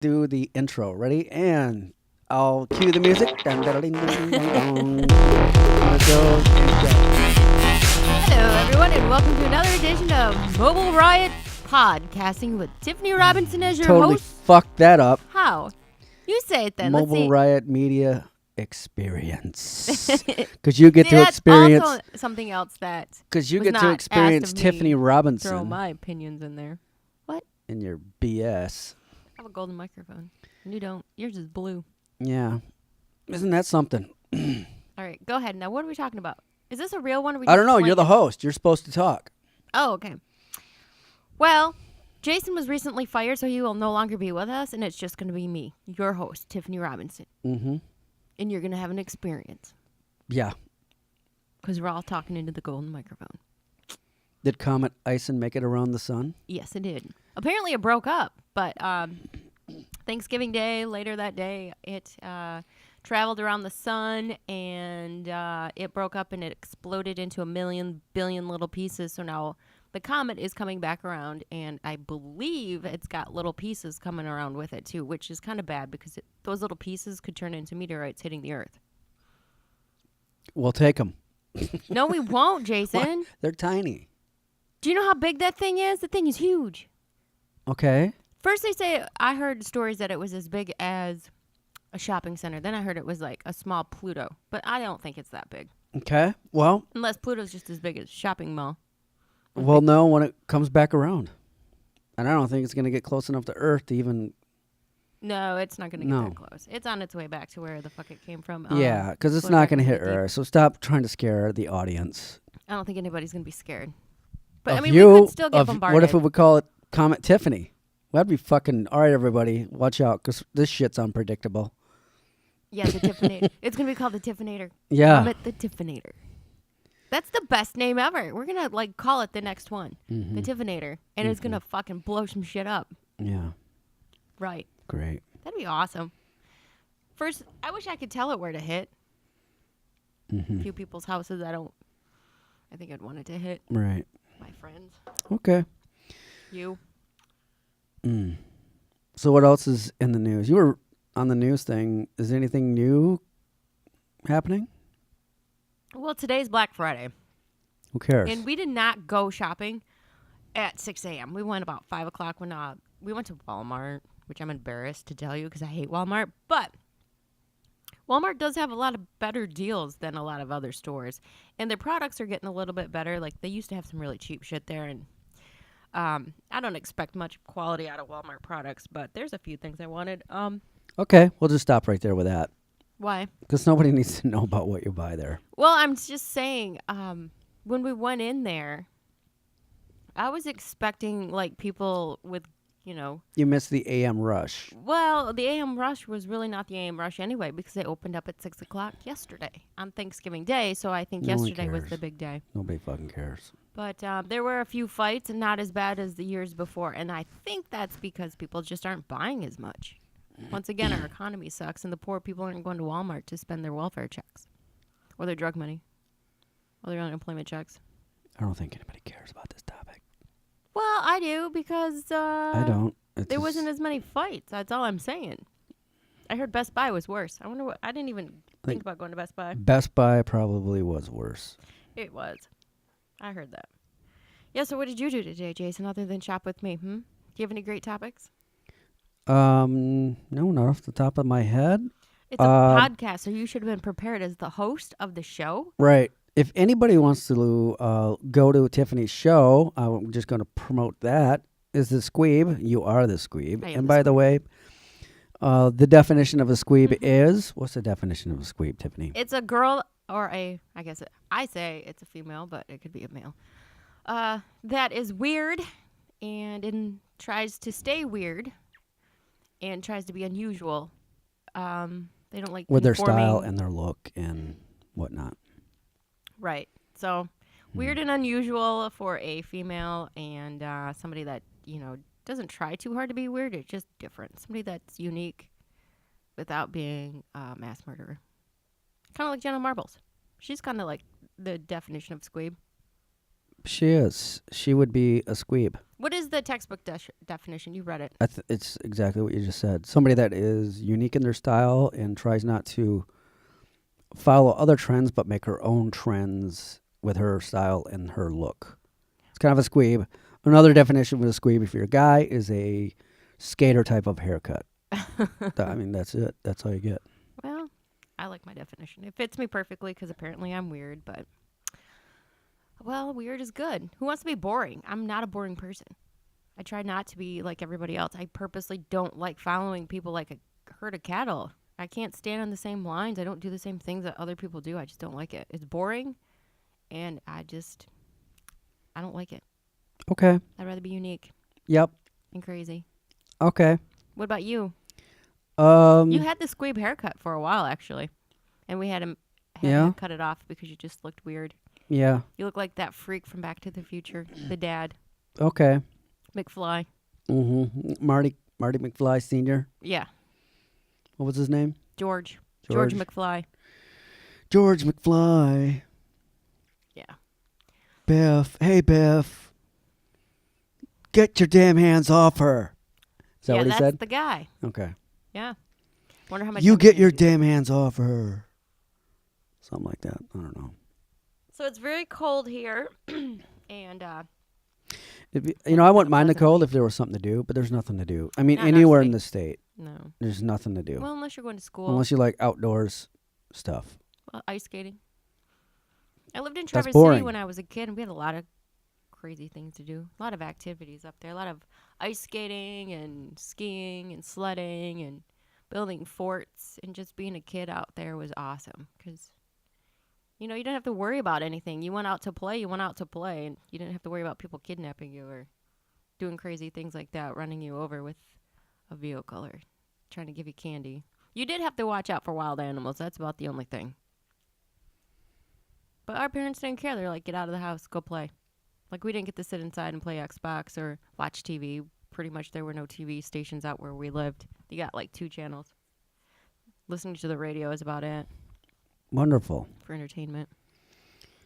do the intro. Ready? And I'll cue the music. Dun, dun, dun, dun, dun, dun. Let's go. Hello, everyone, and welcome to another edition of Mobile Riot Podcasting with Tiffany Robinson as your Totally host. fucked that up. How? You say it then. Mobile Let's see. Riot Media Experience. Because you get See, to that's experience. also something else that Because you was get to not experience asked of me. Tiffany throw Robinson my opinions in there. What? in your BS. I have a golden microphone. And you don't. Yours is blue. Yeah. Isn't that something? All right, go ahead. Now, what are we talking about? Is this a real one? Or are we I don't just know. You're the playing? host. You're supposed to talk. Oh, okay. Well, Jason was recently fired, so he will no longer be with us, and it's just going to be me, your host, Tiffany Robinson. Mm-hmm. And you're going to have an experience Yeah. because we're all talking into the golden microphone. Did Comet ICELAND make it around the sun? Yes, it did. Apparently, it broke up, but Thanksgiving Day, later that day, it traveled around the sun, and it broke up, and it exploded into a million billion little pieces. So now the comet is coming back around, and I believe it's got little pieces coming around with it, too, which is kind of bad because those little pieces could turn into meteorites hitting the Earth. We'll take them. No, we won't, Jason. They're tiny. Do you know how big that thing is? The thing is huge. Okay. First, they say I heard stories that it was as big as a shopping center. Then I heard it was like a small Pluto, but I don't think it's that big. Okay. Well, Unless Pluto's just as big as a shopping mall. we'll know when it comes back around. And I don't think it's going to get close enough to Earth to even. No, it's not going to get No. that close. It's on its way back to where the fuck it came from. Yeah, because it's going not back going to into hit the deep. Earth. So stop trying to scare the audience. I don't think anybody's going to be scared. But I Of mean, you, we could still get of- bombarded. What if we would call it Comet Tiffany? That'd be fucking. All right, everybody. Watch out because this shit's unpredictable. Yeah, the Tiffany. It's going to be called the Tiffinator. Yeah. Comet the Tiffinator. That's the best name ever. We're going to like call it the next one. Mhm. The Tiffinator. And it's going to fucking blow some shit up. Yeah. Right. Great. That'd be awesome. First, I wish I could tell it where to hit. Mm-hmm. A few people's houses, I think I'd want it to hit. Right. My friends. Okay. You. Mm. So what else is in the news? You were on the news thing. Is anything new happening? Well, today's Black Friday. Who cares? And we did not go shopping at 6 a.m. We went about 5 o'clock when we went to Walmart, which I'm embarrassed to tell you because I hate Walmart. But Walmart does have a lot of better deals than a lot of other stores. And their products are getting a little bit better. Like, they used to have some really cheap shit there. And I don't expect much quality out of Walmart products, but there's a few things I wanted. Okay, we'll just stop right there with that. Why? Because nobody needs to know about what you buy there. Well, I'm just saying, when we went in there, I was expecting, like, people with, You missed the AM rush. well, the AM rush was really not the AM rush anyway because they opened up at 6 o'clock yesterday on Thanksgiving Day, so I think No one yesterday was cares. the big day. Nobody fucking cares. But there were a few fights and not as bad as the years before, and I think that's because people just aren't buying as much. Once again, our economy sucks, and the poor people aren't going to Walmart to spend their welfare checks or their drug money or their unemployment checks. I don't think anybody cares about this topic. Well, I do because I don't. It's there just- wasn't as many fights. That's all I'm saying. I heard Best Buy was worse. I wonder what. I didn't even think about going to Best Buy. Best Buy probably was worse. It was. I heard that. Yeah, so what did you do today, Jason, other than shop with me? Do you have any great topics? No, not off the top of my head. It's a podcast, so you should have been prepared as the host of the show. Right. If anybody wants to go to Tiffany's show, I'm just going to promote that. Is the Squeeb. You are the Squeeb. I am And the by the way, the definition of a Squeeb is, what's the definition of a Squeeb, Tiffany? It's a girl or I guess I say it's a female, but it could be a male. That is weird and tries to stay weird and tries to be unusual. They don't like With their conforming. style and their look and whatnot. Right. So weird and unusual for a female and somebody that, doesn't try too hard to be weird. It's just different. Somebody that's unique without being a mass murderer. Kind of like Jenna Marbles. She's kind of like the definition of squeeb. She is. She would be a Squeeb. What is the textbook definition? You read it. It's exactly what you just said. Somebody that is unique in their style and tries not to follow other trends, but make her own trends with her style and her look. It's kind of a squeeb. Another definition with a squeeb, if you're a guy, is a skater type of haircut. I mean, that's it. That's all you get. Well, I like my definition. It fits me perfectly because apparently I'm weird, but, well, weird is good. Who wants to be boring? I'm not a boring person. I try not to be like everybody else. I purposely don't like following people like a herd of cattle. I can't stand on the same lines. I don't do the same things that other people do. I just don't like it. It's boring, and I don't like it. Okay. I'd rather be unique Yep. and crazy. Okay. What about you? You You had the squeeb haircut for a while, actually, and we had him cut it off because you just looked weird. Yeah. You look like that freak from Back to the Future, the dad, Okay. McFly. Mm-hmm. Marty McFly Sr. Yeah, What was his name? George George. McFly. George McFly. Yeah. Biff. Hey, Biff. Get your damn hands off her. Is that what he that's said? the guy. Okay. Yeah. Wonder how much. You get your damn. damn hands off her. Something like that. I don't know. So it's very cold here, and I wouldn't mind the cold if there was something to do, but there's nothing to do. I mean, Not in our anywhere in state. the state, no. there's nothing to do. Well, unless you're going to school. Unless you like outdoors stuff. Ice skating. I lived in That's Traverse boring. City when I was a kid, and we had a lot of crazy things to do. A lot of activities up there. A lot of ice skating and skiing and sledding and building forts. And just being a kid out there was awesome because, you didn't have to worry about anything. You went out to play. And you didn't have to worry about people kidnapping you or doing crazy things like that, running you over with a vehicle or trying to give you candy. You did have to watch out for wild animals. That's about the only thing. But our parents didn't care. They're like, get out of the house, go play. Like, we didn't get to sit inside and play Xbox or watch TV. Pretty much there were no TV stations out where we lived. You got like 2 channels. Listening to the radio is about it Wonderful. for entertainment.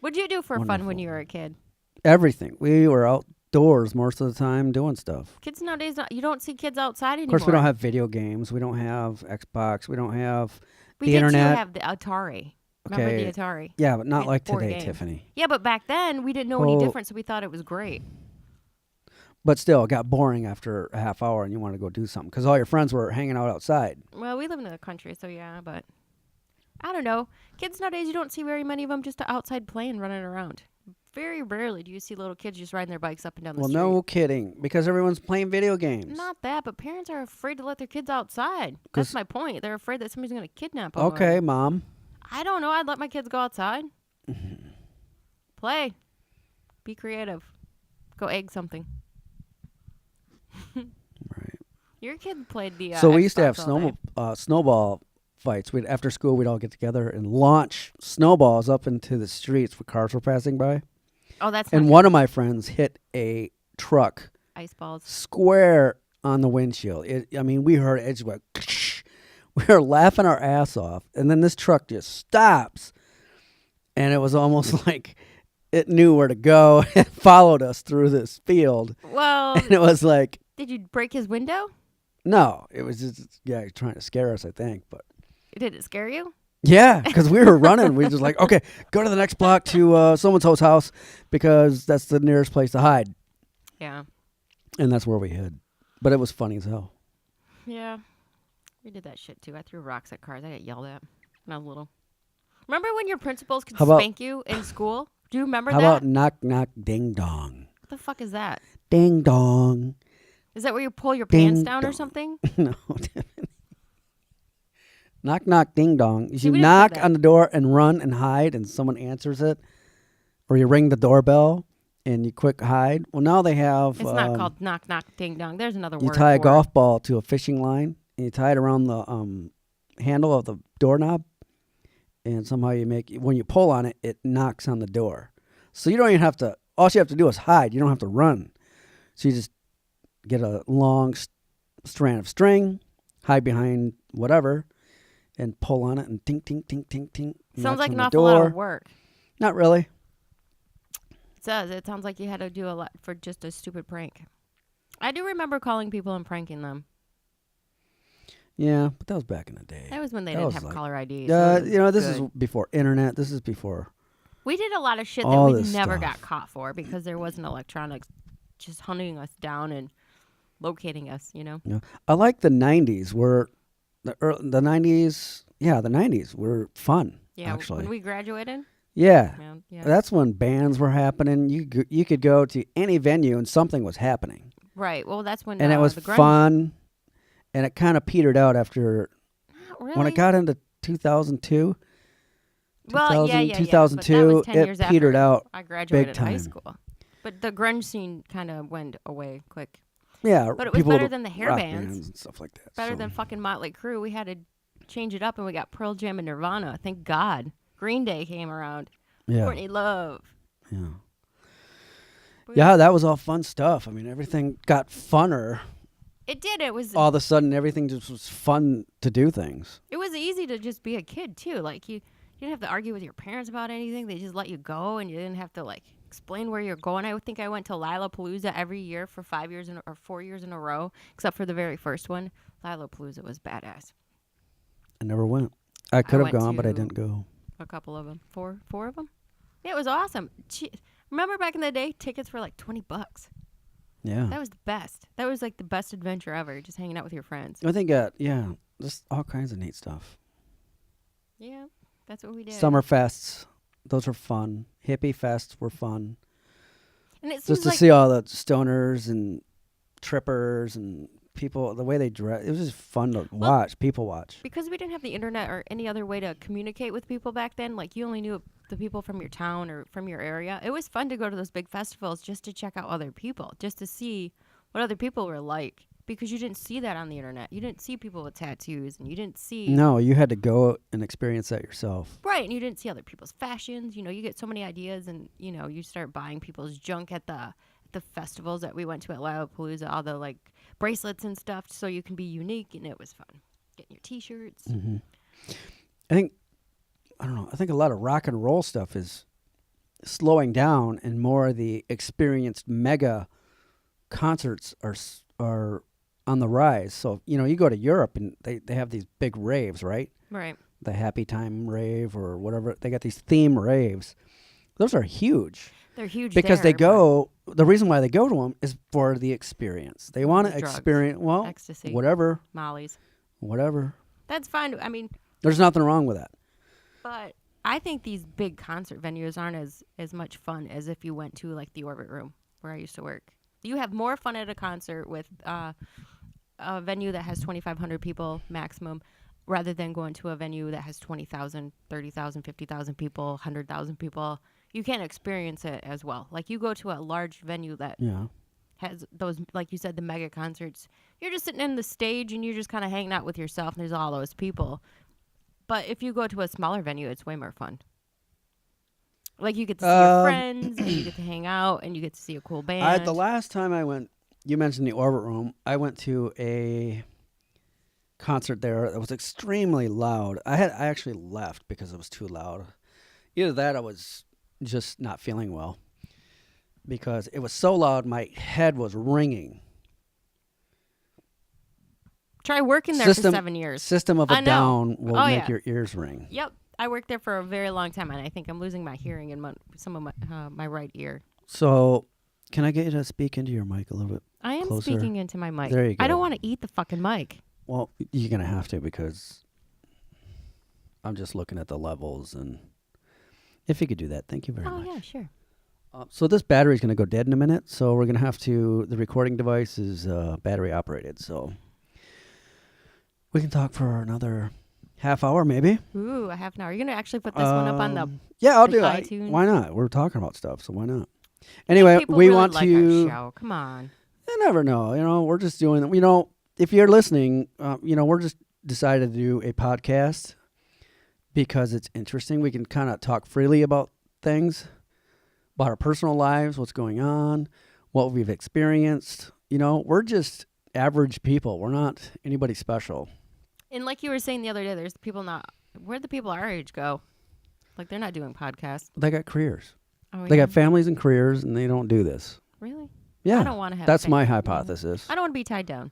What'd you do for fun when you were a kid? Everything. We were outdoors most of the time doing stuff. Kids nowadays, you don't see kids outside anymore. Of course, we don't have video games. We don't have Xbox. We don't have We the did internet. have the Atari. Remember the Atari? Yeah, but not had like 4 today, games. Tiffany. Yeah, but back then we didn't know any different, so we thought it was great. But still, it got boring after a half hour and you wanted to go do something because all your friends were hanging out outside. Well, we live in the country, so yeah, but I don't know. Kids nowadays, you don't see very many of them just outside playing, running around. Very rarely do you see little kids just riding their bikes up and down the street. Well, no kidding, because everyone's playing video games. Not that, but parents are afraid to let their kids outside. That's my point. They're afraid that somebody's going to kidnap them. Okay, Mom. I don't know. I'd let my kids go outside. Play. Be creative. Go egg something. Right. Your kid played the So we used to have Xbox all day. snowball fights. After school, we'd all get together and launch snowballs up into the streets where cars were passing by. Oh, that's And not one of my friends hit a truck ice balls. square on the windshield. We heard it just went. We were laughing our ass off, and then this truck just stops, and it was almost like it knew where to go and followed us through this field. Well, And it was like, did you break his window? no, it was just trying to scare us, I think, but. Did it scare you? Yeah, because we were running. We were just like, okay, go to the next block to so-and-so's house because that's the nearest place to hide. Yeah. And that's where we hid. But it was funny as hell. Yeah. We did that shit too. I threw rocks at cars. I got yelled at when I was little. Remember when your principals could spank you in school? Do you remember How that? about knock, knock, ding, dong? What the fuck is that? Ding, dong. Is that where you pull your Ding pants down or dong. something? No, Tiffany. Knock, knock, ding, dong. See, You we didn't do knock that. on the door and run and hide and someone answers it. Or you ring the doorbell and you quick hide. Well, now they have... It's not called knock, knock, ding, dong. There's another You word tie a for golf ball to a fishing line, and you tie it around the handle of the doorknob, and somehow when you pull on it, it knocks on the door. So you don't even have to, all you have to do is hide. You don't have to run. So you just get a long strand of string, hide behind whatever, and pull on it, and tink, tink, tink, tink, tink. Sounds knocks like on an the awful lot door. of work. Not really. It sounds like you had to do a lot for just a stupid prank. I do remember calling people and pranking them. Yeah, but that was back in the day. That was when they That didn't was have like- caller ID. This is before internet. This is before. We did a lot of shit that all we this never stuff. got caught for because there wasn't electronics just hunting us down and locating us, you know? Yeah. I like the 90s where the 90s, yeah, the 90s were fun, Yeah, actually. when we graduated. Yeah. Yeah. That's when bands were happening. You could go to any venue and something was happening. Right. Well, that's when And it was the grunge, fun. And it kind of petered out after Not really. when it got into 2002. Well, yeah. 2002, but that was 10 it years petered after out I graduated time. high school. But the grunge scene kind of went away quick. Yeah, But it was people better with than the hair rock bands. and stuff like that. Better so. than fucking Motley Crue. We had to change it up, and we got Pearl Jam and Nirvana. Thank God. Green Day came around. Yeah. Courtney Love. Yeah. But Yeah, that was all fun stuff. I mean, everything got funner. It did. It was All of a sudden, everything just was fun to do things. It was easy to just be a kid too. Like you didn't have to argue with your parents about anything. They just let you go, and you didn't have to like explain where you're going. I think I went to Lollapalooza every year for 4 years in a row, except for the very first one. Lollapalooza was badass. I never went. I could have went gone, but I to- didn't go. A couple of them, four of them. Yeah, it was awesome. Remember back in the day, tickets were like $20. Yeah. That was the best. That was like the best adventure ever, just hanging out with your friends. I think, just all kinds of neat stuff. Yeah, that's what we did. Summer fests, those were fun. Hippie fests were fun. And it seems Just to like see all the stoners and trippers and people, the way they dress. It was just fun to watch, people watch. because we didn't have the internet or any other way to communicate with people back then, like you only knew the people from your town or from your area. It was fun to go to those big festivals just to check out other people, just to see what other people were like, because you didn't see that on the internet. You didn't see people with tattoos, and you didn't see No, you had to go and experience that yourself. right, and you didn't see other people's fashions. You know, you get so many ideas, and you know, you start buying people's junk at the festivals that we went to at Lollapalooza, all the like bracelets and stuff, so you can be unique, and it was fun. Getting your T-shirts. Mm-hmm. I don't know. I think a lot of rock and roll stuff is slowing down, and more of the experienced mega concerts are on the rise. So, you go to Europe and they have these big raves, right? Right. The Happy Time rave or whatever. They got these theme raves. Those are huge. They're huge Because there, they go, the reason why they go to them is for the experience. They want to Drugs, experience, ecstasy, whatever. Molly's. That's fine. I mean, There's nothing wrong with that. but I think these big concert venues aren't as much fun as if you went to like the Orbit Room where I used to work. You have more fun at a concert with a venue that has 2,500 people maximum, rather than going to a venue that has 20,000, 30,000, 50,000 people, 100,000 people. You can't experience it as well. Like you go to a large venue that Yeah. has those, like you said, the mega concerts. You're just sitting in the stage and you're just kind of hanging out with yourself, and there's all those people. But if you go to a smaller venue, it's way more fun. Like you get to see your friends, and you get to hang out, and you get to see a cool band. The last time I went, you mentioned the Orbit Room. I went to a concert there that was extremely loud. I actually left because it was too loud. Either that, or I was just not feeling well because it was so loud. My head was ringing. Try working there for 7 years. System of I a know. Down will Oh, make yeah. your ears ring. Yep, I worked there for a very long time, and I think I'm losing my hearing in some of my right ear. So, can I get you to speak into your mic a little bit? I am Closer. speaking into my mic. There you I go. don't want to eat the fucking mic. Well, you're going to have to because I'm just looking at the levels. And if you could do that, thank you very much. Oh, yeah, sure. So this battery is going to go dead in a minute. So we're going to have to, the recording device is battery operated. So we can talk for another half hour maybe. Ooh, a half an hour. You're going to actually put this one up on the... Yeah, I'll like do it. iTunes? Why not? We're talking about stuff, so why not? Anyway, People we really want like to... our show. Come on. You never know. We're just doing... if you're listening, we're just decided to do a podcast because it's interesting. We can kind of talk freely about things, about our personal lives, what's going on, what we've experienced. We're just average people. We're not anybody special. And like you were saying the other day, there's people not... Where'd the people our age go? Like, they're not doing podcasts. They got careers. Oh, They yeah? got families and careers, and they don't do this. Really? Yeah, I don't want to have. that's a my family. hypothesis. I don't want to be tied down.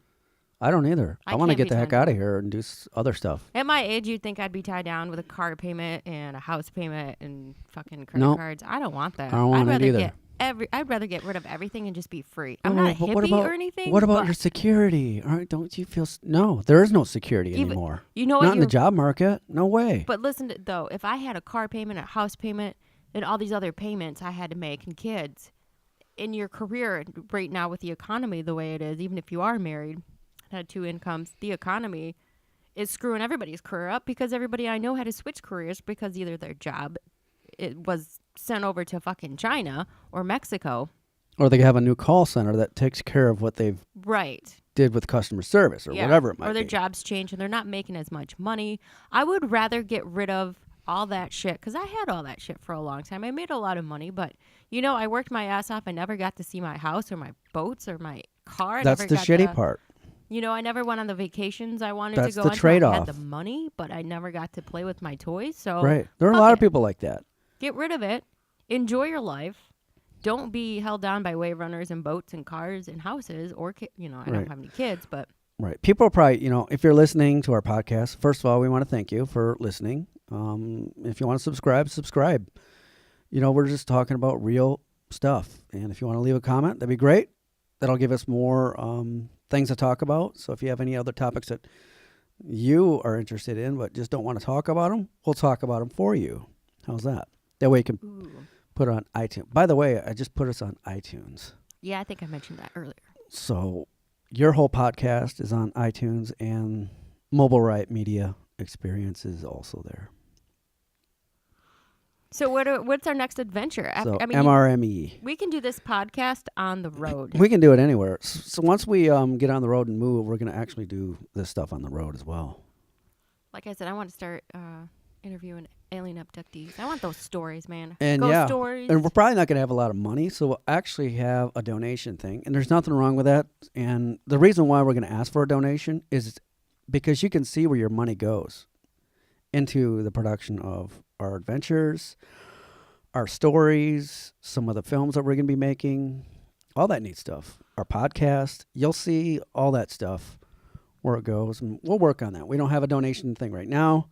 I don't either. I want to can't get be the heck tied out of down. here and do other stuff. At my age, you'd think I'd be tied down with a car payment and a house payment and fucking credit Nope. cards. I don't want that. I don't want I'd it rather either. get I'd rather get rid of everything and just be free. I'm Oh, not a but hippie or anything. What about but your security? All right, don't you feel? No, there is no security Even- anymore. You know Not what? in the job market. No way. But listen, though, if I had a car payment, a house payment, and all these other payments I had to make, and kids, in your career right now with the economy the way it is, even if you are married, had 2 incomes, the economy is screwing everybody's career up because everybody I know had to switch careers because either their job it was sent over to fucking China or Mexico. Or they have a new call center that takes care of what they've Right. did with customer service or Yeah. whatever it might Or their be. jobs change and they're not making as much money. I would rather get rid of all that shit because I had all that shit for a long time. I made a lot of money, but I worked my ass off. I never got to see my house or my boats or my car. I That's never the got shitty to- part. I never went on the vacations I wanted That's to go the on. I trade-off. had the money, but I never got to play with my toys. So Right. There are a fuck lot of it. people like that. Get rid of it. Enjoy your life. Don't be held down by wave runners and boats and cars and houses or I Right. don't have any kids, but Right. People are probably, if you're listening to our podcast, first of all, we want to thank you for listening. If you want to subscribe. We're just talking about real stuff. And if you want to leave a comment, that'd be great. That'll give us more things to talk about. So if you have any other topics that you are interested in but just don't want to talk about them, we'll talk about them for you. How's that? That way you can ooh. put it on iTunes. By the way, I just put us on iTunes. Yeah, I think I mentioned that earlier. So your whole podcast is on iTunes, and Mobile Riot Media Experience is also there. So what's our next adventure? So I mean, MRME. we can do this podcast on the road. We can do it anywhere. So once we get on the road and move, we're going to actually do this stuff on the road as well. Like I said, I want to start interviewing alien abductees. I want those stories, man. And Ghost yeah, stories. and we're probably not going to have a lot of money, so we'll actually have a donation thing. And there's nothing wrong with that. And the reason why we're going to ask for a donation is because you can see where your money goes into the production of our adventures, our stories, some of the films that we're going to be making, all that neat stuff. Our podcast, you'll see all that stuff where it goes, and we'll work on that. We don't have a donation thing right now,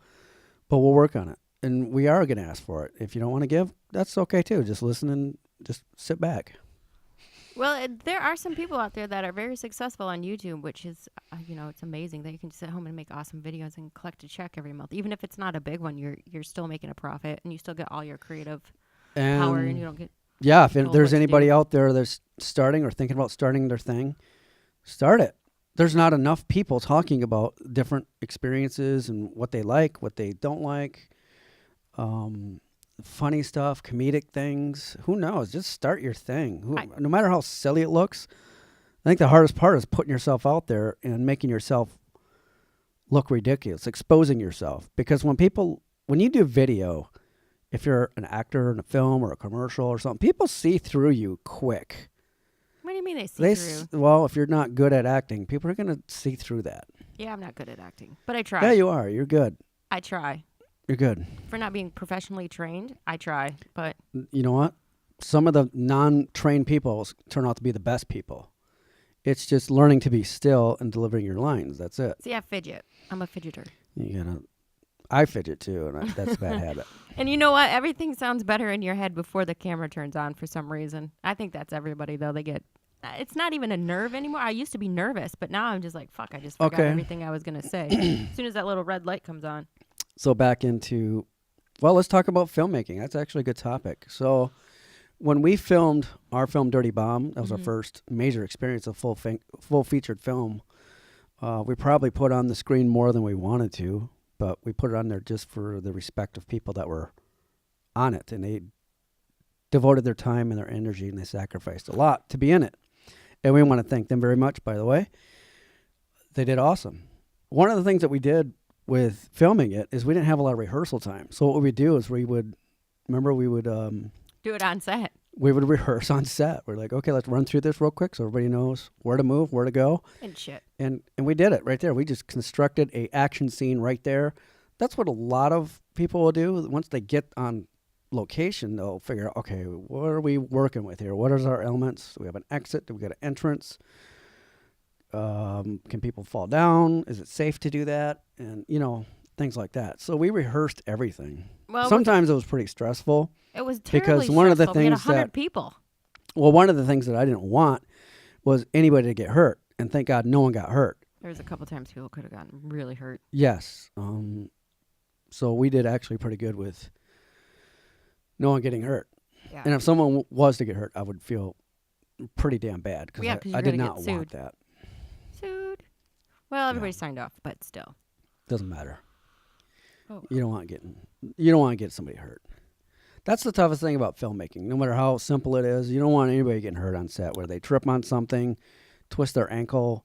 but we'll work on it. And we are going to ask for it. If you don't want to give, that's okay too. Just listen and just sit back. Well, there are some people out there that are very successful on YouTube, which is, it's amazing that you can sit home and make awesome videos and collect a check every month. Even if it's not a big one, you're still making a profit and you still get all your creative power and you don't get. Yeah, if told there's what to anybody do. out there that's starting or thinking about starting their thing, start it. There's not enough people talking about different experiences and what they like, what they don't like. Funny stuff, comedic things. Who knows? Just start your thing. No matter how silly it looks, I think the hardest part is putting yourself out there and making yourself look ridiculous, exposing yourself. Because when you do video, if you're an actor in a film or a commercial or something, people see through you quick. What do you mean they see through? Well, if you're not good at acting, people are going to see through that. Yeah, I'm not good at acting, but I try. Yeah, you are. You're good. I try. You're good. For not being professionally trained, I try, but You know what? Some of the non-trained people turn out to be the best people. It's just learning to be still and delivering your lines. That's it. see, I fidget. I'm a fidgeter. I fidget too, and that's a bad habit. And you know what? Everything sounds better in your head before the camera turns on for some reason. I think that's everybody, though. It's not even a nerve anymore. I used to be nervous, but now I'm just like, fuck, I just forgot everything I was going to say. As soon as that little red light comes on. So back into, let's talk about filmmaking. That's actually a good topic. So when we filmed our film Dirty Bomb, that was our first major experience of full featured film. We probably put on the screen more than we wanted to, but we put it on there just for the respect of people that were on it. And they devoted their time and their energy, and they sacrificed a lot to be in it. And we want to thank them very much, by the way. They did awesome. One of the things that we did with filming it is we didn't have a lot of rehearsal time. So what we do is we would do it on set. We would rehearse on set. We're like, okay, let's run through this real quick so everybody knows where to move, where to go. And shit. And we did it right there. We just constructed a action scene right there. That's what a lot of people will do once they get on location, they'll figure out, okay, what are we working with here? What is our elements? Do we have an exit? Do we got an entrance? Can people fall down? Is it safe to do that? And, things like that. So we rehearsed everything. Well, sometimes it was pretty stressful. It was terribly because one of the stressful. We had things 100 that people. Well, one of the things that I didn't want was anybody to get hurt, and thank God no one got hurt. There was a couple times people could have gotten really hurt. Yes. So we did actually pretty good with no one getting hurt. Yeah. And if someone was to get hurt, I would feel pretty damn bad because I did not want that. Sued. Well, everybody signed off, but still. Doesn't matter. Oh. You don't want to get somebody hurt. That's the toughest thing about filmmaking. No matter how simple it is, you don't want anybody getting hurt on set where they trip on something, twist their ankle.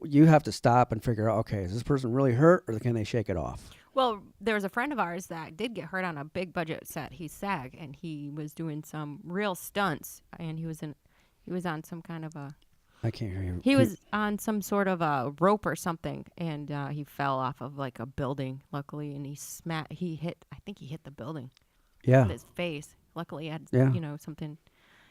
You have to stop and figure out, okay, is this person really hurt or can they shake it off? Well, there was a friend of ours that did get hurt on a big budget set. He's SAG, and he was doing some real stunts, and he was on some kind of a... I can't hear you. He was on some sort of a rope or something, and he fell off of like a building, luckily, and I think he hit the building. Yeah. With his face. Luckily, he had, something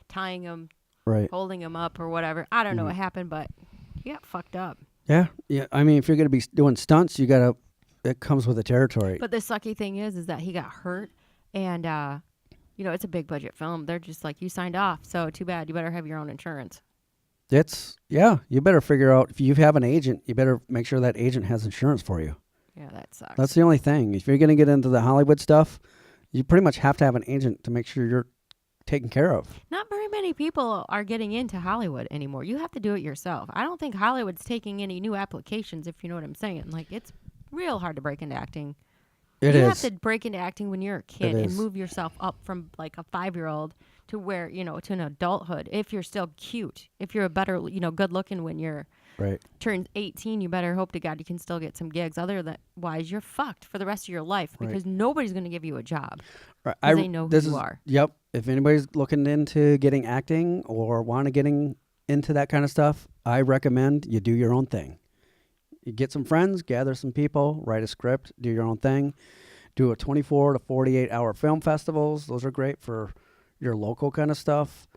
tying him, right, holding him up or whatever. I don't know what happened, but he got fucked up. Yeah. I mean, if you're going to be doing stunts, it comes with the territory. But the sucky thing is that he got hurt, and, it's a big budget film. They're just like, you signed off, so too bad. You better have your own insurance. You better figure out, if you have an agent, you better make sure that agent has insurance for you. Yeah, that sucks. That's the only thing. If you're going to get into the Hollywood stuff, you pretty much have to have an agent to make sure you're taken care of. Not very many people are getting into Hollywood anymore. You have to do it yourself. I don't think Hollywood's taking any new applications, if you know what I'm saying. Like, it's real hard to break into acting. You have to break into acting when you're a kid and move yourself up from like a 5-year-old to where, to an adulthood. If you're still cute, if you're a better, good looking when you're turned 18, you better hope to God you can still get some gigs. Otherwise, you're fucked for the rest of your life because nobody's going to give you a job. Right. They know who you are. Yep. If anybody's looking into getting acting or want to getting into that kind of stuff, I recommend you do your own thing. You get some friends, gather some people, write a script, do your own thing. Do a 24 to 48 hour film festivals. Those are great for your local kind of stuff.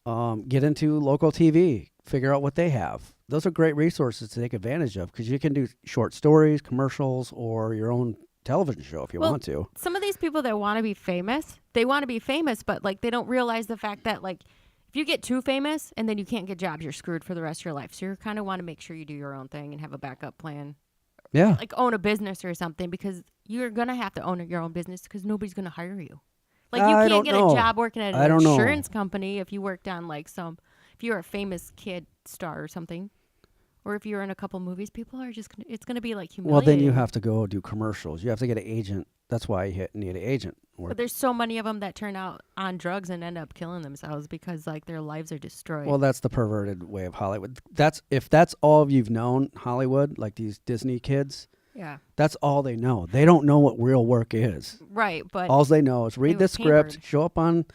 Get into local TV. Figure out what they have. Those are great resources to take advantage of because you can do short stories, commercials, or your own television show if you want to. Some of these people that want to be famous, but like they don't realize the fact that like if you get too famous and then you can't get jobs, you're screwed for the rest of your life. So you kind of want to make sure you do your own thing and have a backup plan. Yeah. Like own a business or something because you're going to have to own your own business because nobody's going to hire you. Like you can't get a job working at an insurance company if you worked on like if you're a famous kid star or something. Or if you're in a couple movies, people are just it's going to be like humiliating. Well, then you have to go do commercials. You have to get an agent. That's why you need an agent. But there's so many of them that turn out on drugs and end up killing themselves because like their lives are destroyed. Well, that's the perverted way of Hollywood. If that's all you've known, Hollywood, like these Disney kids. Yeah. That's all they know. They don't know what real work is. Right, but all they know is read the script, show up on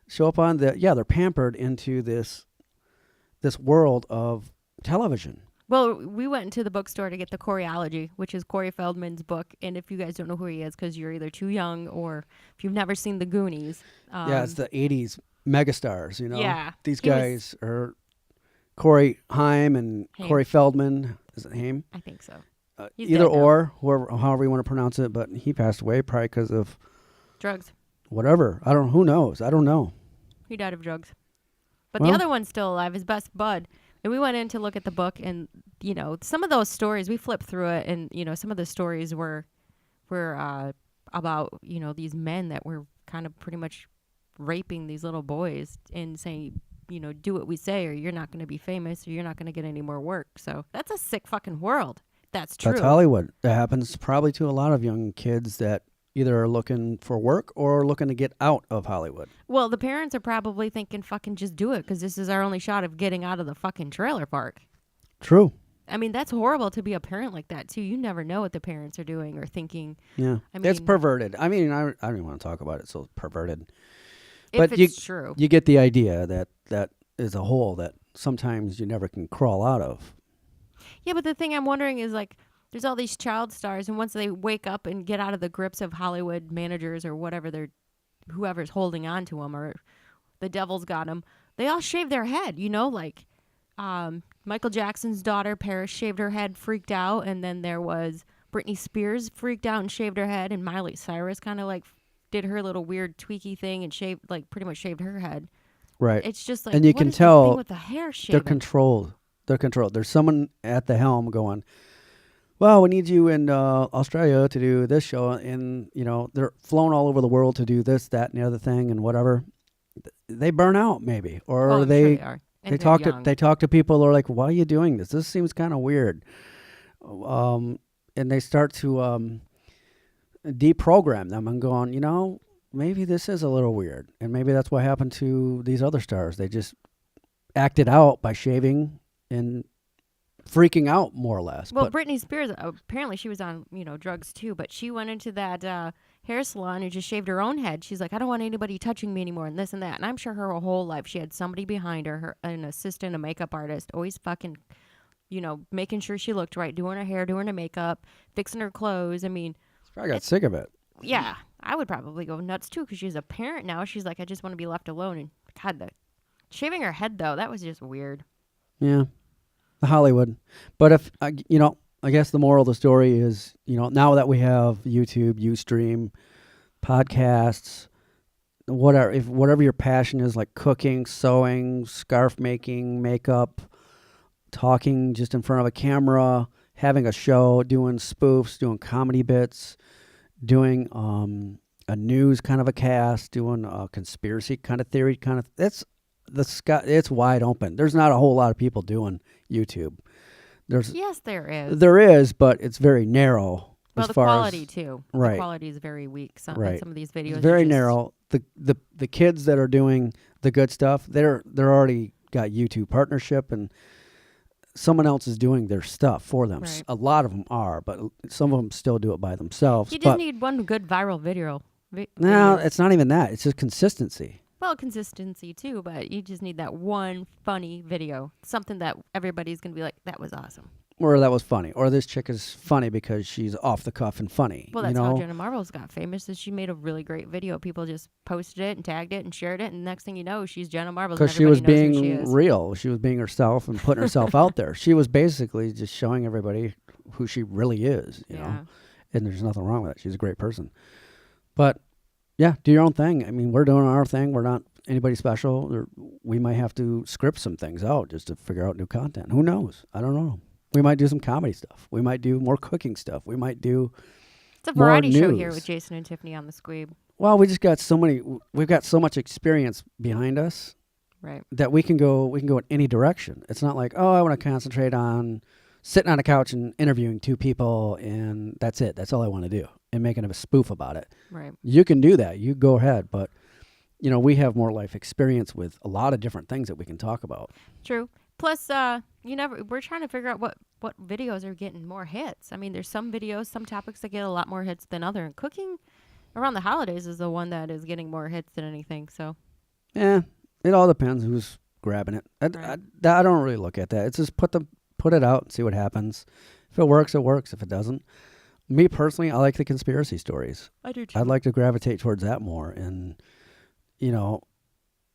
they're pampered into this world of television. Well, we went into the bookstore to get the Choreology, which is Corey Feldman's book. And if you guys don't know who he is because you're either too young or if you've never seen The Goonies. It's the 80s megastars, Yeah. These guys are Corey Haim and Corey Feldman. Is it Haim? I think so. Either or, however you want to pronounce it. But he passed away probably because of drugs. Whatever. Who knows? I don't know. He died of drugs. But the other one's still alive, his best bud. And we went in to look at the book, and, some of those stories, we flipped through it, and, some of the stories were about, these men that were kind of pretty much raping these little boys and saying, do what we say, or you're not going to be famous, or you're not going to get any more work. So that's a sick fucking world. That's true. That's Hollywood. That happens probably to a lot of young kids that either are looking for work or looking to get out of Hollywood. Well, the parents are probably thinking, fucking just do it, because this is our only shot of getting out of the fucking trailer park. True. I mean, that's horrible to be a parent like that, too. You never know what the parents are doing or thinking. Yeah. It's perverted. I mean, I don't even want to talk about it, so it's perverted. But it's true. You get the idea that is a hole that sometimes you never can crawl out of. Yeah, but the thing I'm wondering is, like, there's all these child stars, and once they wake up and get out of the grips of Hollywood managers or whatever they're whoever's holding on to him or the devil's got him, they all shave their head, you know, like Michael Jackson's daughter, Paris, shaved her head, freaked out. And then there was Britney Spears freaked out and shaved her head. And Miley Cyrus kind of like did her little weird tweaky thing and shaved, like pretty much shaved her head. Right. It's just like, and you what can is the tell thing with the hair shaving? they're controlled. They're controlled. There's someone at the helm going, well, we need you in Australia to do this show. And, you know, they're flown all over the world to do this, that, and the other thing and whatever. They burn out maybe. Or I'm they... sure they are. And They talk to people who are like, why are you doing this? This seems kind of weird. And they start to deprogram them and going, you know, maybe this is a little weird. And maybe that's what happened to these other stars. They just acted out by shaving and freaking out more or less. Well, Britney Spears, apparently she was on, you know, drugs too, but she went into that hair salon and just shaved her own head. She's like, I don't want anybody touching me anymore and this and that. And I'm sure her whole life she had somebody behind her, an assistant, a makeup artist, always fucking, you know, making sure she looked right, doing her hair, doing her makeup, fixing her clothes. I mean, she probably got sick of it. Yeah, I would probably go nuts too because she's a parent now. She's like, I just want to be left alone. And God, shaving her head though, that was just weird. Yeah. Hollywood. But if, you know, I guess the moral of the story is, you know, now that we have YouTube, Ustream, podcasts, whatever your passion is, like cooking, sewing, scarf making, makeup, talking just in front of a camera, having a show, doing spoofs, doing comedy bits, doing a news kind of a cast, doing a conspiracy kind of theory kind of, it's wide open. There's not a whole lot of people doing YouTube. Yes, there is. There is, but it's very narrow. Well, the quality too. Right. The quality is very weak. Some of these videos. It's very narrow. The kids that are doing the good stuff, they're already got YouTube partnership and someone else is doing their stuff for them. Right. A lot of them are, but some of them still do it by themselves. You just need one good viral video. No, it's not even that. It's just consistency. Well, consistency too, but you just need that one funny video. Something that everybody's going to be like, that was awesome. Or that was funny. Or this chick is funny because she's off the cuff and funny. Well, that's how Jenna Marbles got famous, is she made a really great video. People just posted it and tagged it and shared it, and next thing you know, she's Jenna Marbles. Because she was being real. She was being herself and putting herself out there. She was basically just showing everybody who she really is, you know. And there's nothing wrong with that. She's a great person. But yeah, do your own thing. I mean, we're doing our thing. We're not anybody special. We might have to script some things out just to figure out new content. Who knows? I don't know. We might do some comedy stuff. We might do more cooking stuff. We might do It's a variety show here with Jason and Tiffany on the Squeeb. Well, we've got so much experience behind us. Right. That we can go in any direction. It's not like, oh, I want to concentrate on sitting on a couch and interviewing two people and that's it. That's all I want to do. And making a spoof about it. Right. You can do that. You go ahead. But, you know, we have more life experience with a lot of different things that we can talk about. True. Plus, we're trying to figure out what videos are getting more hits. I mean, there's some videos, some topics that get a lot more hits than other. And cooking around the holidays is the one that is getting more hits than anything. So. Yeah. It all depends who's grabbing it. I don't really look at that. It's just put it out and see what happens. If it works, it works. If it doesn't. Me personally, I like the conspiracy stories. I do too. I'd like to gravitate towards that more. And, you know.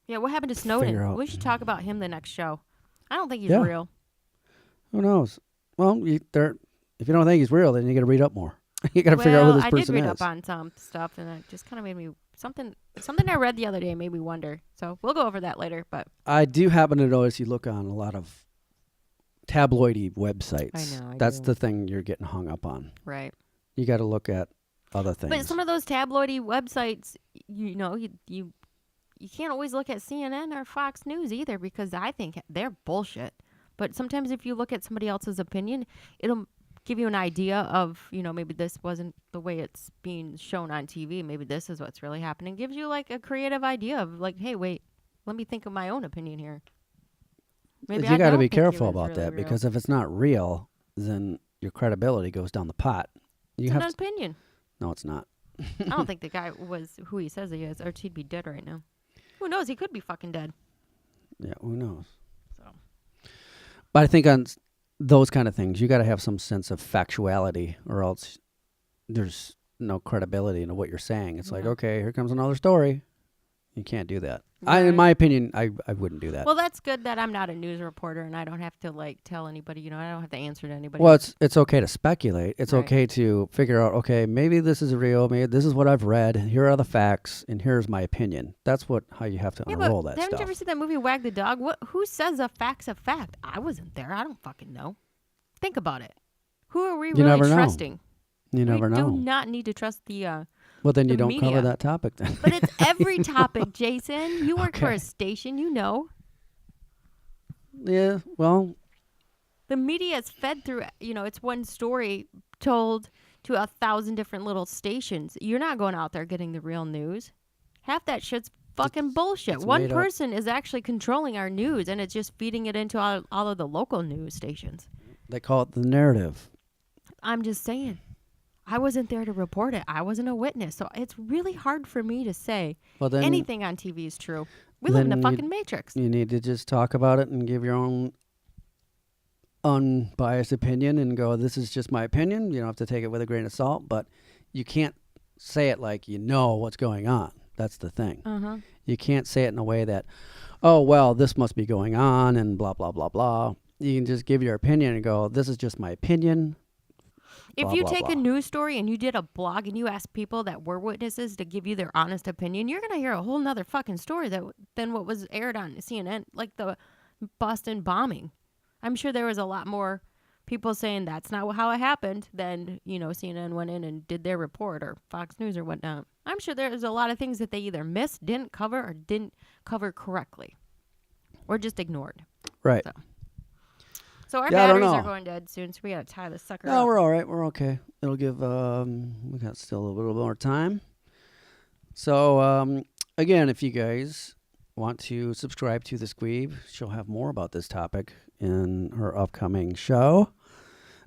Yeah, what happened to Snowden? We should talk about him the next show. I don't think he's real. Who knows? Well, if you don't think he's real, then you got to read up more. You got to figure out who this person is. I did read up on some stuff, and it just kind of made me something I read the other day made me wonder. So we'll go over that later. But I do happen to notice you look on a lot of tabloidy websites. I know. That's the thing you're getting hung up on. Right. You got to look at other things. But some of those tabloidy websites, you can't always look at CNN or Fox News either, because I think they're bullshit. But sometimes if you look at somebody else's opinion, it'll give you an idea of, maybe this wasn't the way it's being shown on TV. Maybe this is what's really happening. Gives you like a creative idea of like, hey, wait, let me think of my own opinion here. Maybe you got to be careful about that, because if it's not real, then your credibility goes down the pot. It's an opinion. No, it's not. I don't think the guy was who he says he is, or he'd be dead right now. Who knows? He could be fucking dead. Yeah, who knows? So, but I think on those kind of things, you got to have some sense of factuality, or else no credibility into what you're saying. It's like, Yeah. okay, here comes another story. You can't do that. Right. In my opinion, I wouldn't do that. Well, that's good that I'm not a news reporter and I don't have to like tell anybody. You know, I don't have to answer to anybody. Well, it's okay to speculate. It's Right. okay to figure out, okay, maybe this is real. Maybe this is what I've read. And here are the facts, and here's my opinion. That's how you have to Yeah, unroll but that haven't stuff. you ever seen that movie Wag the Dog? Who says a fact's a fact? I wasn't there. I don't fucking know. Think about it. Who are we You really never know. trusting? You never we know. do not need to trust the. Well, then the you don't media. cover that topic then. But it's every topic, Jason. You work for a Okay. station, you know. Yeah, well, The media is fed through, it's one story told to 1,000 different little stations. You're not going out there getting the real news. Half that shit's fucking bullshit. it's One made up. person is actually controlling our news, and it's just feeding it into all of the local news stations. they call it the narrative. I'm just saying. I wasn't there to report it. I wasn't a witness. So it's really hard for me to say Well, then anything on TV is true. We live in a then fucking matrix. you need to just talk about it and give your own unbiased opinion and go, this is just my opinion. You don't have to take it with a grain of salt, but you can't say it like you know what's going on. That's the thing. Uh-huh. You can't say it in a way that, oh, well, this must be going on and blah, blah, blah, blah. You can just give your opinion and go, this is just my opinion. If Blah, you blah, take blah. a news story and you did a blog and you ask people that were witnesses to give you their honest opinion, you're going to hear a whole nother fucking story than what was aired on CNN, like the Boston bombing. I'm sure there was a lot more people saying that's not how it happened than, CNN went in and did their report or Fox News or whatnot. I'm sure there's a lot of things that they either missed, didn't cover, or didn't cover correctly or just ignored. Right. So our Yeah, I don't batteries know. are going dead soon, so we got to tie this sucker No, up. we're all right. We're okay. It'll give, we got still a little more time. So, again, if you guys want to subscribe to the Squeeb, she'll have more about this topic in her upcoming show.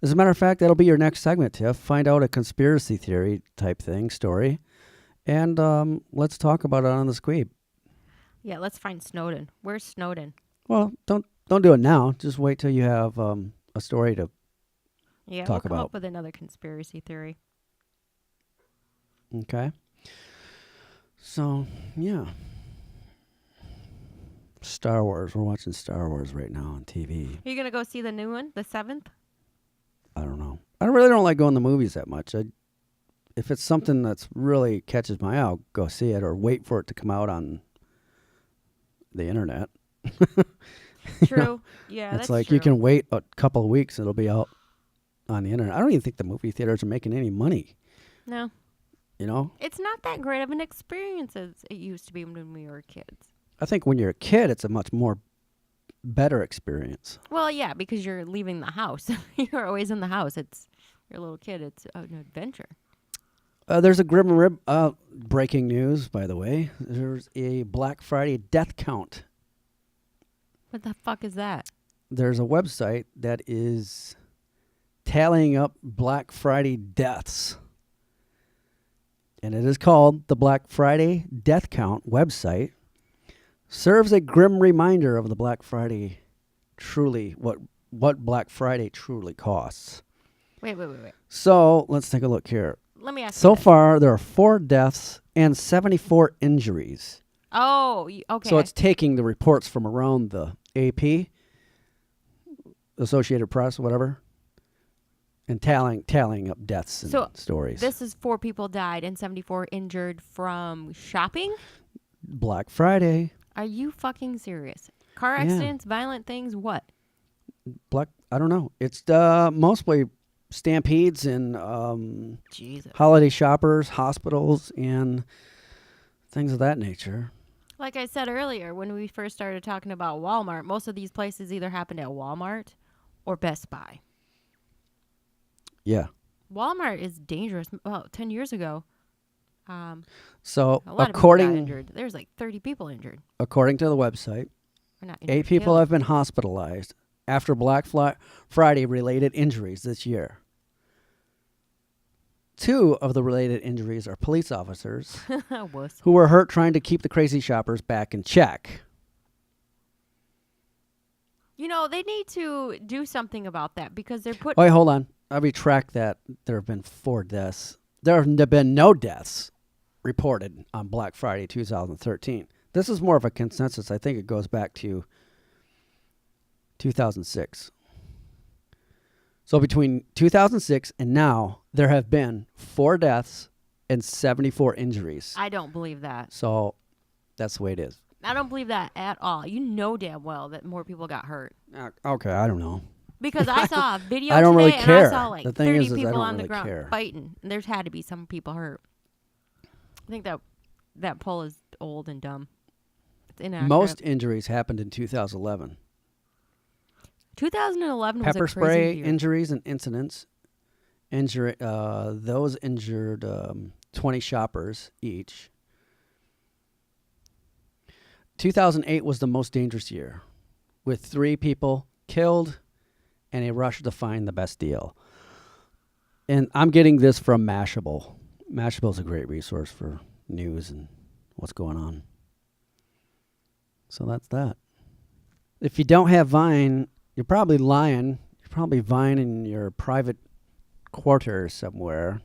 As a matter of fact, that'll be your next segment, Tiff. Find out a conspiracy theory type thing, story. And let's talk about it on the Squeeb. Yeah, let's find Snowden. Where's Snowden? Well, don't do it now. Just wait till you have a story to Yeah, talk we'll come about. up with another conspiracy theory. Okay. So, yeah. Star Wars. We're watching Star Wars right now on TV. Are you gonna go see the new one, the 7th? I don't know. I really don't like going to movies that much. If it's something that's really catches my eye, I'll go see it or wait for it to come out on the internet. True. Yeah, It's that's like true. you can wait a couple of weeks, it'll be out on the internet. I don't even think the movie theaters are making any money, No, you know? it's not that great of an experience as it used to be when we were kids. I think when you're a kid, it's a much more better experience. Well, yeah, because you're leaving the house. You're always in the house. You're a little kid. It's an adventure. There's a Grim Rib breaking news, by the way. There's a Black Friday death count. What the fuck is that? There's a website that is tallying up Black Friday deaths. And it is called the Black Friday Death Count website. Serves a grim reminder of the Black Friday truly, what Black Friday truly costs. Wait. So let's take a look here. Let me ask you So this. far, there are 4 deaths and 74 injuries. Oh, okay. So it's taking the reports from around the AP, Associated Press, whatever, and tallying up deaths and So stories. This is 4 people died and 74 injured from shopping? Black Friday. Are you fucking serious? Car accidents, violent things, what? I don't know. It's mostly stampedes and Jesus. holiday shoppers, hospitals, and things of that nature. Like I said earlier, when we first started talking about Walmart, most of these places either happened at Walmart or Best Buy. Yeah. Walmart is dangerous. Well, 10 years ago, So a lot of people got according injured. There's like 30 people injured. to the website, Or not 8 injured, people killed. have been hospitalized after Black Friday related injuries this year. 2 of the related injuries are police officers Wuss. who were hurt trying to keep the crazy shoppers back in check. They need to do something about that because they're putting... Wait, hold on. I retract that. There have been 4 deaths there have been no deaths reported on Black Friday 2013. This is more of a consensus. I think it goes back to 2006. So between 2006 and now, there have been 4 deaths and 74 injuries. I don't believe that. So that's the way it is. I don't believe that at all. You know damn well that more people got hurt. Okay, I don't know. Because I saw a video I don't today really and care. I saw like The thing 30 is I people don't on the really ground care. fighting. And there's had to be some people hurt. I think that poll is old and dumb. It's inaccurate. Most injuries happened in 2011. 2011 was Pepper a spray crazy year. injuries and incidents. Those injured 20 shoppers each. 2008 was the most dangerous year, with 3 people killed and a rush to find the best deal. And I'm getting this from Mashable. Mashable is a great resource for news and what's going on. So that's that. If you don't have Vine, you're probably lying. You're probably Vine in your private quarters somewhere,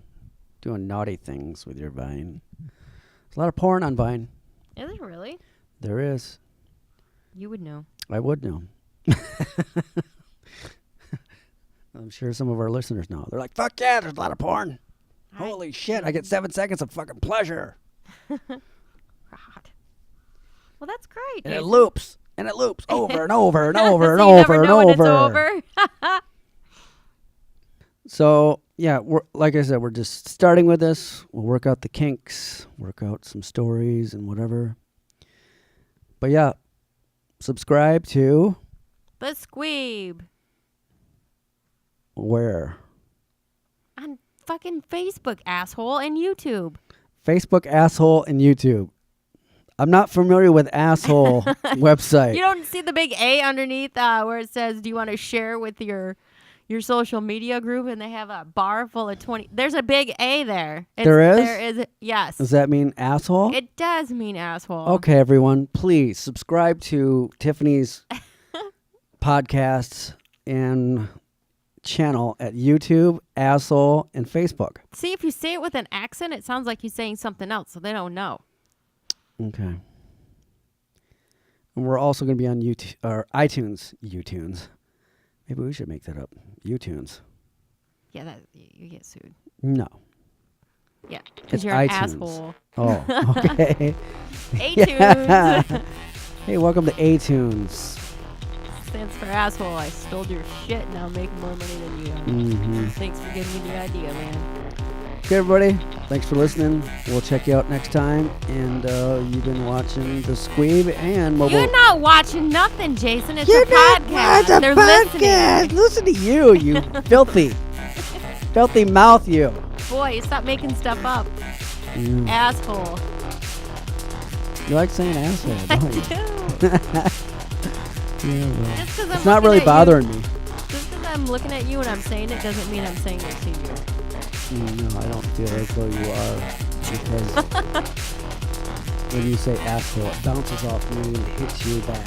doing naughty things with your Vine. There's a lot of porn on Vine. Is it really? There is. You would know. I would know. I'm sure some of our listeners know. They're like, fuck yeah, there's a lot of porn. Holy shit, I get 7 seconds of fucking pleasure. God. Well, that's great. And it Jason. loops. And it loops over and over and over and So you never over and know when it's over. over. So, yeah, like I said, we're just starting with this. We'll work out the kinks, work out some stories and whatever. But yeah, subscribe to The Squeeb where? on fucking Facebook, asshole, and YouTube. Facebook, asshole, and YouTube. I'm not familiar with asshole website. You don't see the big A underneath where it says, do you want to share with your social media group? And they have a bar full of 20. There's a big A there. There is? There is. Yes. Does that mean asshole? It does mean asshole. Okay, everyone, please subscribe to Tiffany's podcasts and channel at YouTube, asshole, and Facebook. See, if you say it with an accent, it sounds like you're saying something else, so they don't know. Okay. And we're also going to be on YouTube or iTunes. YouTunes. Maybe we should make that up. YouTunes. Yeah, that you get sued. No. Yeah, It's because you're an iTunes. asshole. Oh, okay. A-tunes. Yeah. Hey, welcome to A-Tunes. Stands for asshole. I stole your shit and I'll make more money than you. Mm-hmm. Thanks for giving me the idea, man. Okay, everybody. Thanks for listening. We'll check you out next time. And you've been watching The Squeeb and Mobile. You're not watching nothing, Jason. It's You're a not podcast. watching They're podcast. listening. Listen to you, you filthy mouth, you. Boy, you stop making stuff up. Mm. Asshole. You like saying asshole, I don't you? do. Yeah, well. Just 'cause I'm It's not looking really at bothering me. You, just because I'm looking at you and I'm saying it doesn't mean I'm saying it to you. No, I don't feel as though you are, because when you say asshole, it bounces off me and hits you back.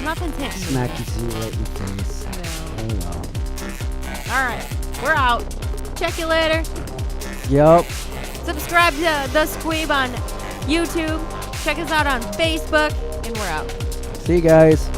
Nothing's hitting me. Smacks you right in the face. No. Oh, well. All right, we're out. Check you later. Yep. Subscribe to The Squeeb on YouTube. Check us out on Facebook, and we're out. See you guys.